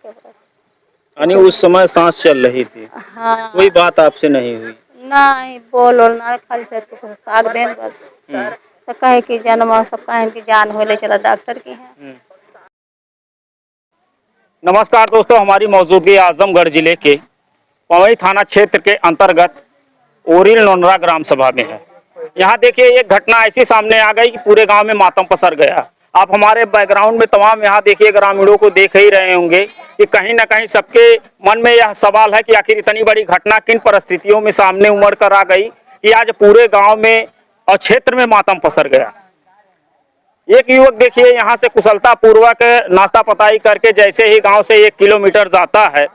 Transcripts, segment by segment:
के बस। यानी उस समय सांस चल रही थी, हाँ कोई बात आपसे नहीं हुई? नहीं बोलो ना, खाली से तो काग देन बस। तो कहे कि जन्म सब कहे कि जान होले चला डॉक्टर की है। नमस्कार दोस्तों, हमारी मौजूदगी आजमगढ़ जिले के पवई थाना क्षेत्र के अंतर्गत ओरिल नोनरा ग्राम सभा में है। यहाँ देखिए एक घटना ऐसी सामने आ गई कि पूरे गांव में मातम पसर गया। आप हमारे बैकग्राउंड में तमाम यहाँ देखिए ग्रामीणों को देख ही रहे होंगे कि कहीं ना कहीं सबके मन में यह सवाल है कि आखिर इतनी बड़ी घटना किन परिस्थितियों में सामने उमड़ कर आ गई कि आज पूरे गांव में और क्षेत्र में मातम पसर गया। एक युवक देखिए यहाँ से कुशलता पूर्वक नाश्ता पताई करके जैसे ही गांव से 1 किलोमीटर जाता है,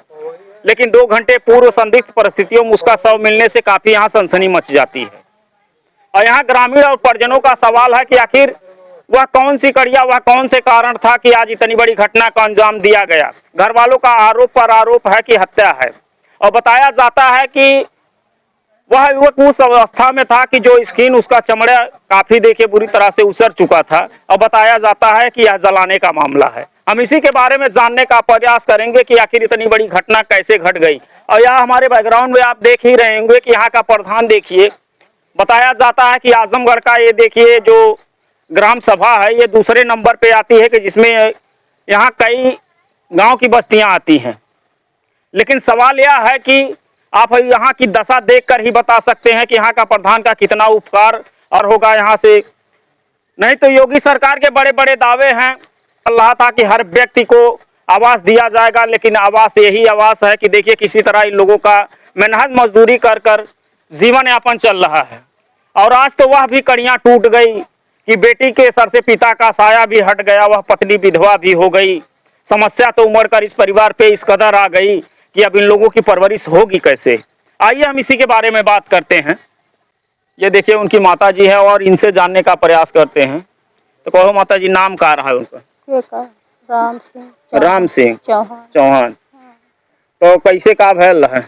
लेकिन 2 घंटे पूर्व संदिग्ध परिस्थितियों में उसका शव मिलने से काफी यहाँ सनसनी मच जाती है। और यहाँ ग्रामीण और परिजनों का सवाल है कि आखिर वह कौन सी कड़िया, वह कौन से कारण था कि आज इतनी बड़ी घटना का अंजाम दिया गया। घर वालों का आरोप पर आरोप है कि हत्या है, और बताया जाता है कि वह युवक उस अवस्था में था कि जो स्किन उसका चमड़ा काफी देखिए बुरी तरह से उसर चुका था, और बताया जाता है कि यह जलाने का मामला है। हम इसी के बारे में जानने का प्रयास करेंगे कि आखिर इतनी बड़ी घटना कैसे घट गई। और यहाँ हमारे बैकग्राउंड में आप देख ही रहे होंगे कि यहाँ का प्रधान देखिए, बताया जाता है कि आजमगढ़ का ये देखिए जो ग्राम सभा है ये दूसरे नंबर पे आती है कि जिसमें यहाँ कई गांव की बस्तियां आती हैं। लेकिन सवाल यह है कि आप यहाँ की दशा देखकर ही बता सकते हैं कि यहाँ का प्रधान का कितना उपकार और होगा यहाँ से। नहीं तो योगी सरकार के बड़े बड़े दावे हैं, अल्लाह था कि हर व्यक्ति को आवास दिया जाएगा, लेकिन आवास यही आवास है कि देखिए किसी तरह इन लोगों का मेहनत मजदूरी कर कर जीवन यापन चल रहा है। और आज तो वह भी कड़ियां टूट गई कि बेटी के सर से पिता का साया भी हट गया, वह पत्नी विधवा भी हो गई। समस्या तो उमड़ कर इस परिवार पे इस कदर आ गई कि अब इन लोगों की परवरिश होगी कैसे। आइए हम इसी के बारे में बात करते हैं। ये देखिए उनकी माता जी है और इनसे जानने का प्रयास करते हैं। तो कहो माता जी, नाम क्या रहा है उनका? राम सिंह चौहान। तो कैसे का भैल है?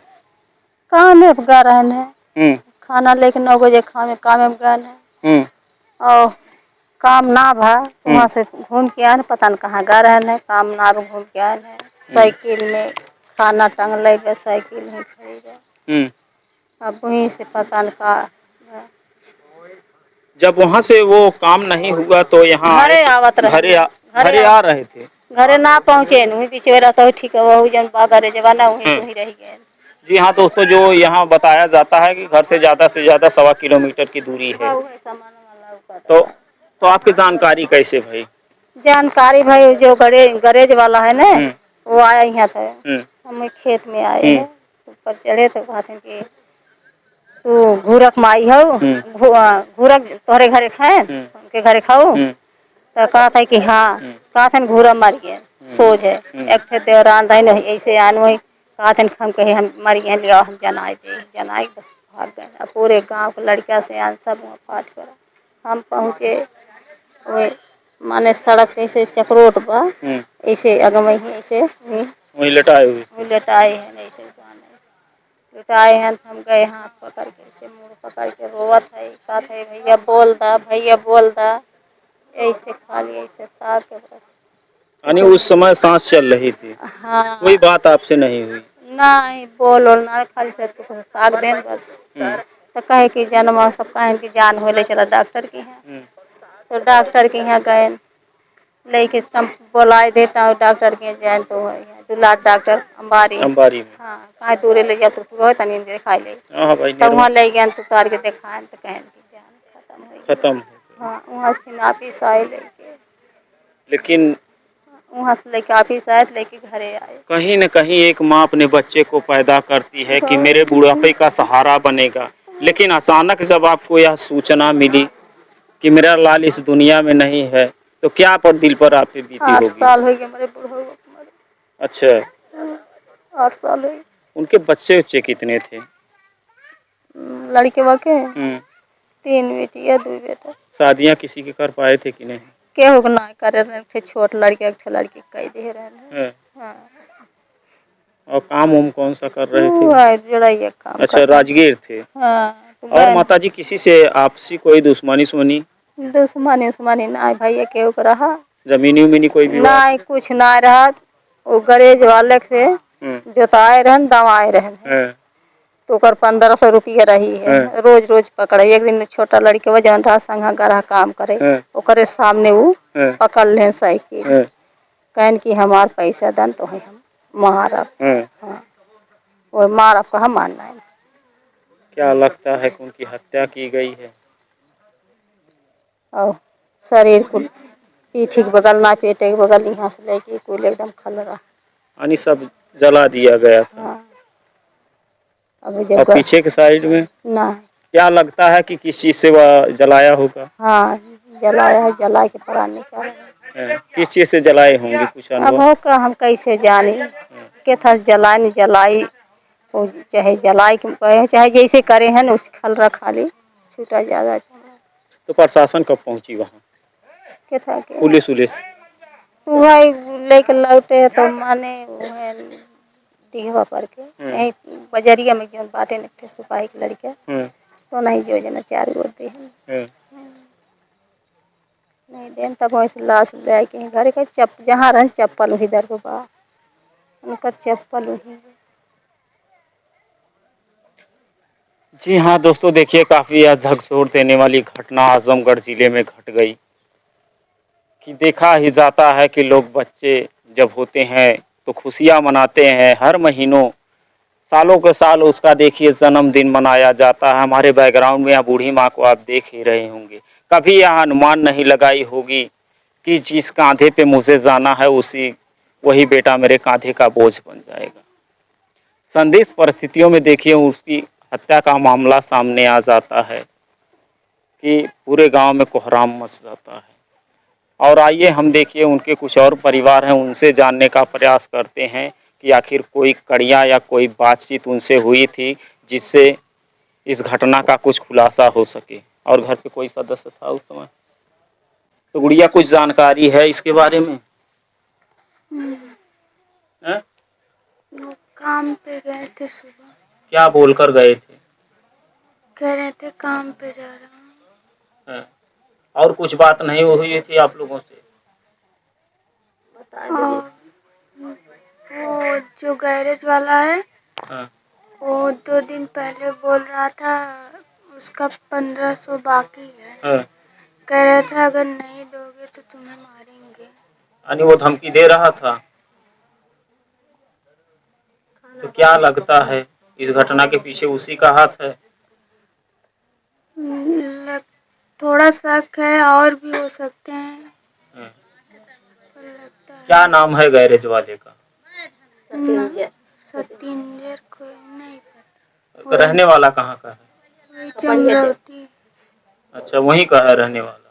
काम है रहन है, खाना लेके 9 बजे काम में गए हैं और काम ना भा वहाँ से घूम के आए, पता न कहाँ गा रहे हैं, काम ना घूम के आए हैं। साइकिल में खाना टंग ले गए, साइकिल में खरीदे। अब वहीं से पता न का जब वहाँ से वो काम नहीं हुआ तो यहाँ घरे आवत रहे, घरे आ रहे थे। घरे ना पहुँचे वहीं पीछे रहता है, ठीक है वही जन घरे जवाना वहीं से ही रह गए। जी हाँ दोस्तों, जो यहाँ बताया जाता है कि घर से ज्यादा 1.25 किलोमीटर की दूरी है। तो आपकी जानकारी कैसे भाई? जानकारी भाई जो गैरेज वाला है ना, वो आया यहाँ था, हम खेत में आए हैं, ऊपर चढ़े तो कहते कि तू घूरक माई हो, घूरक तोहरे घरे खाए, उनके घरे खाओ। तो कहा था कि हाँ, कहा था घूरा मार गए सोच है, एक थे देवरान था नहीं ऐसे आन वही कहा था हम कहे हम मर गए, लिया हम जनाए दे जनाए बस भाग गए। अब पूरे गांव के लड़का से आन सब पाठ करा। हम पहुँचे वे माने सड़क ऐसे चक्रोट पर ऐसे अगमई है, ऐसे वही लटाए हैं, ऐसे लुटाए हैं। हम गए हाथ पकड़ के, ऐसे मुँह पकड़ के रोवत है, कहा था भैया बोल दा, भैया बोल दा, ऐसे खाली ऐसे था के बस। यानी उस समय सांस चल रही थी? हाँ। कोई बात आपसे नहीं हुई? नहीं बोलो ना, खाली से तो काग देन बस। तो कहे कि जन्म सब कहे कि जान होले चला डॉक्टर की है। तो डॉक्टर के यहाँ गए, लेके बोलाए देता हूँ डॉक्टर के जान तो है दुलार डॉक्टर अंबारी में। हाँ, कहाँ दूरे ले जा तो तनी दिखाई ले, तब वहाँ ले गए तो तार के दिखाए तो कहें कि जान खत्म। हाँ, वहाँ से ऑफिस आए लेके, लेकिन वहाँ से लेके ऑफिस आए लेके घरे आए। कहीं न कहीं एक माँ अपने बच्चे को पैदा करती है कि मेरे बुढ़ापे का सहारा बनेगा, लेकिन अचानक जब आपको यह सूचना मिली कि मेरा लाल इस दुनिया में नहीं है, तो क्या पर दिल पर आपके बीती होगी? 8 साल हो गए मेरे बुढ़ो। अच्छा, 8 साल हो। उनके बच्चे कितने थे? लड़के वाके 3 बेटी या 2 बेटा। शादियाँ किसी के कर पाए थे कि नहीं? केहू ना करे रहे, छोट लड़के एक लड़की कह दे रहे। हाँ। और काम उम कौन सा कर रहे थे? काम। अच्छा, राजगीर थे। हाँ। और माताजी किसी से आपसी कोई दुश्मनी? दुश्मनी ना भैया केहू को रहा, जमीनी उमीनी कोई भी ना कुछ ना रहा। वो गैरेज वाले से जोताए रहन दवाए रहन तो ओकर 1500 रुपया रही है। रोज रोज पकड़े। एक दिन छोटा लड़के जौन रहा संघा गढ़ा काम करे ओकरे सामने वो पकड़ ले साइकिल कहन कि हमार पैसा दन तो हम मारब। हाँ वो मारब कहा मानना है। क्या लगता है कि उनकी हत्या की गई है? और शरीर को पीठ के बगल ना पेटे के बगल यहाँ से लेके कुल एकदम खलरा यानी सब जला दिया गया था। हाँ। और पीछे के साइड में ना क्या लगता है कि किस चीज से वह जलाया होगा? हाँ जलाया है। जला के परा निकाला किस चीज से जलाए होंगे कुछ अब अनुभव? हो का हम कैसे जाने के था जलाई जलाई वो चाहे जलाई चाहे जैसे करे हैं ना उस खलरा खाली छूटा ज्यादा। तो प्रशासन कब पहुंची वहाँ? के था के पुलिस वही लेके लौटे तो माने डिगवा पर के यही बजरिया में जो बाटे नटे सिपाही के लड़के तो नहीं योजना 4 गो दे नहीं देन तब वैसे लाश ले के घर के जहाँ रह चप्पल वही दर बा उनकर चप्पल वही। जी हाँ दोस्तों, देखिए काफी झकझोर देने वाली घटना आजमगढ़ जिले में घट गई कि देखा ही जाता है कि लोग बच्चे जब होते हैं तो खुशियां मनाते हैं। हर महीनों सालों के साल उसका देखिए जन्मदिन मनाया जाता है। हमारे बैकग्राउंड में या बूढ़ी माँ को आप देख ही रहे होंगे। कभी यह अनुमान नहीं लगाई होगी कि जिस कांधे पे मुझे जाना है उसी वही बेटा मेरे कांधे का बोझ बन जाएगा। संदिग्ध परिस्थितियों में देखिए उसकी हत्या का मामला सामने आ जाता है कि पूरे गांव में कोहराम मच जाता है। और आइए हम देखिए उनके कुछ और परिवार हैं, उनसे जानने का प्रयास करते हैं कि आखिर कोई कड़िया या कोई बातचीत उनसे हुई थी जिससे इस घटना का कुछ खुलासा हो सके। और घर पे कोई सदस्य था उस समय? तो गुड़िया कुछ जानकारी है इसके बारे में? वो काम पे गए थे सुबह। क्या बोलकर गए थे? कह रहे थे काम पे जा रहा हूँ। और कुछ बात नहीं हुई थी आप लोगों से? और वो जो गैरेज वाला है वो 2 दिन पहले बोल रहा था उसका 1500 बाकी है। कह रहा था अगर नहीं दोगे तो तुम्हें मारेंगे। यानी वो धमकी दे रहा था। तो क्या लगता है इस घटना के पीछे उसी का हाथ है? थोड़ा शक है और भी हो सकते हैं। लगता है। क्या नाम है गैरेज वाले का? सतिंजर को नहीं पता। रहने वाला कहाँ का है? चमरौती। अच्छा वहीं का है रहने वाला।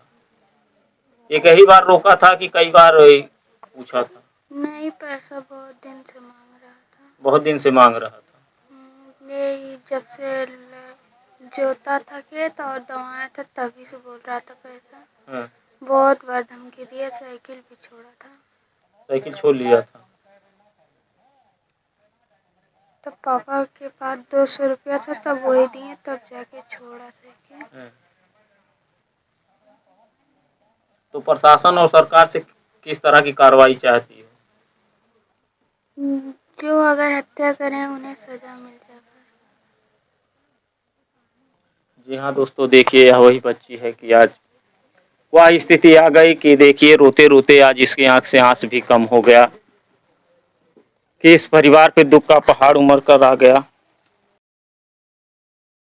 एक ही बार रोका था कि कई बार पूछा था? नहीं, पैसा बहुत दिन से मांग रहा था। बहुत दिन से मांग रहा था। ये जब से जोता था खेत और दवाया था तभी से बोल रहा था पैसा। बहुत बार धमकी दिया, साइकिल भी छोड़ा था। साइकिल छोड़ लिया था? तब पापा के पास 200 रुपया था तब वही दिए तब जाके छोड़ा साइकिल। तो प्रशासन और सरकार से किस तरह की कार्रवाई चाहती हो? जो अगर हत्या करें उन्हें सजा मिल जाए। जी हाँ दोस्तों, देखिए यह वही बच्ची है कि आज वह स्थिति आ गई कि देखिए रोते रोते आज इसकी आंख से आंस भी कम हो गया कि इस परिवार पे दुख का पहाड़ उमड़ कर आ गया।